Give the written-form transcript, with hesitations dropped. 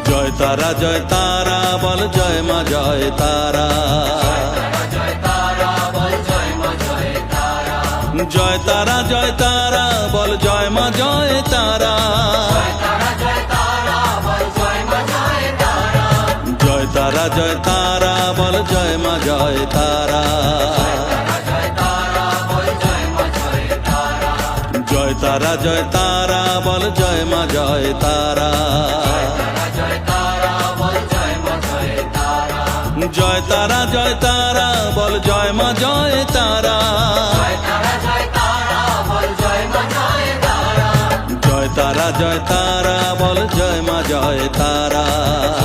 জয় তারা জয় তারা বল জয় মা জয় তারা। জয় তারা জয় তারা বল জয় মা জয় তারা। জয় তারা জয় তারা বল জয় মা জয় তারা। জয় তারা জয় তারা বল জয় মা জয় তারা। জয় তারা জয় তারা বল জয় মা জয় তারা। জয় তারা জয় তারা বল জয় মা জয় তারা।